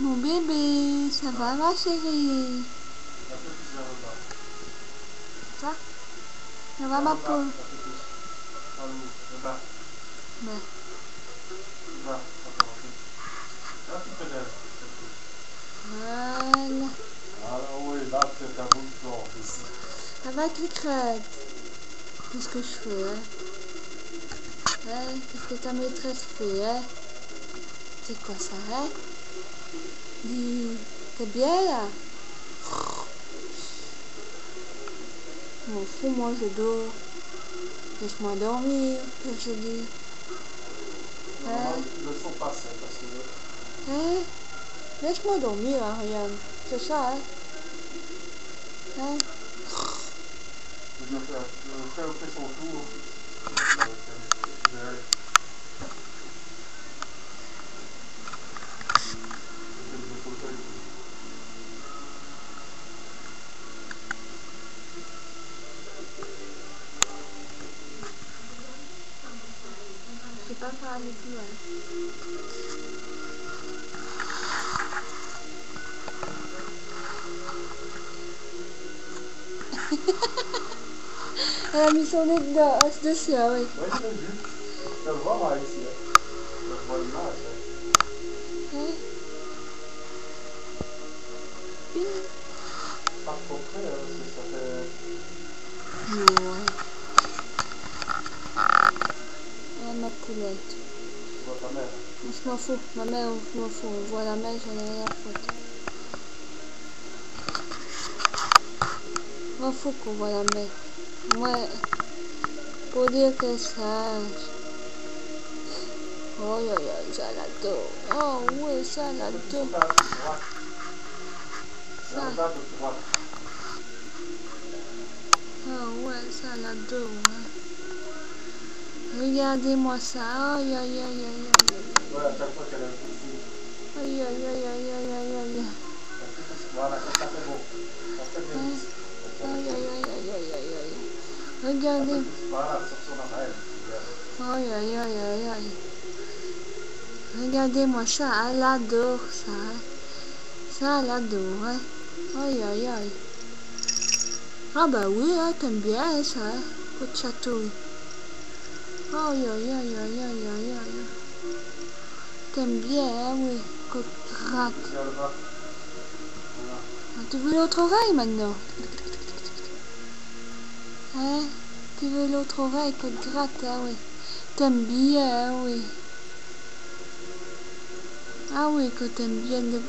Mon bébé, ça va ma chérie? Ça? Ça va ma peau? Voilà. Ah oui, là c'est un bon plan ici. Ça va être les crêtes. Qu'est-ce que je fais, hein? Hein? Qu'est-ce que ta maîtresse fait, hein? C'est quoi ça, hein? Dis, t'es bien là? Je m'en fous, moi je dors. Laisse-moi dormir, que je dis. Hein? Le son passe, parce que... Hein? Laisse-moi dormir, Ariane. C'est ça, hein? Hein? Je fais son tour. Je sais pas faire avec lui, hein? Elle a mis son nez dedans, dessus, ah oui. Oui, je l'ai vu. Je le vois moi ici. Je vois l'image. Hein? Pas trop près, parce que ça fait... Non. Ah, ma poulette. Tu vois ta mère. Je m'en fous. Ma mère, je m'en fous. On voit la mère, j'en ai rien à foutre. Je m'en fous qu'on voit la mère. Moi, pour dire qu'elle est sage. Oh, yo, yo, ça l'adore. Oh, oui, ça l'adore. Ça. Oh, ouais, ça l'adore. Hein. Regardez-moi ça. Aïe, aïe, aïe, aïe, aïe. Ouais, à chaque fois qu'elle a un coup de Aïe, aïe, aïe, aïe, aïe, aïe, aïe. voilà, ça fait bon. Ça fait bien. Aïe, aïe, aïe, aïe, aïe, aïe, aïe. Regardez. Voilà, sur son oreille. Aïe, aïe, aïe, aïe, aïe. Regardez-moi ça, elle adore ça. Hein. Ça, elle adore. Hein. Aïe, aïe, aïe. Ah bah oui, hein, t'aimes bien ça, hein, coup de chatouille. Aïe, aïe, aïe, aïe, aïe, aïe, aïe. T'aimes bien, hein, oui, coup de gratte. Ah, tu veux l'autre oreille maintenant? Hein? Tu veux l'autre oreille, coup de gratte, hein, oui. T'aimes bien, hein, oui. Ah oui, que t'aimes bien de...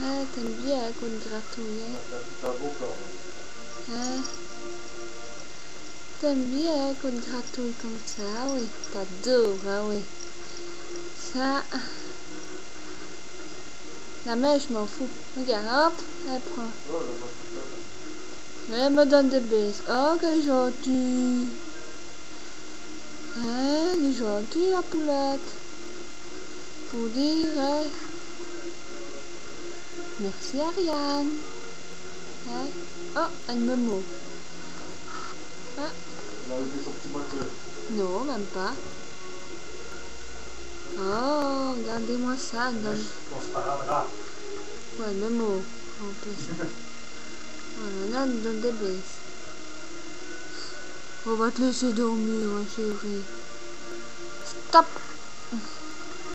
Ah, t'aimes bien qu'on te gratouille, hein? T'aimes bien qu'on te gratouille comme ça, oui. T'adores, hein, oui. Ça... La mère, je m'en fous. Regarde, hop, elle prend. Elle me donne des baises. Oh, quelle gentille. Hein, elle est gentille, la poulette. Pour dire, hein. Merci Ariane. Hein? Oh, elle me mord. Ah. Elle a levé son petit moteur. Non, même pas. Oh, regardez-moi ça. Elle donne... On se parlera. Ouais, elle me mord en plus. Voilà, là, elle donne des baises. On va te laisser dormir, hein, chérie. Stop!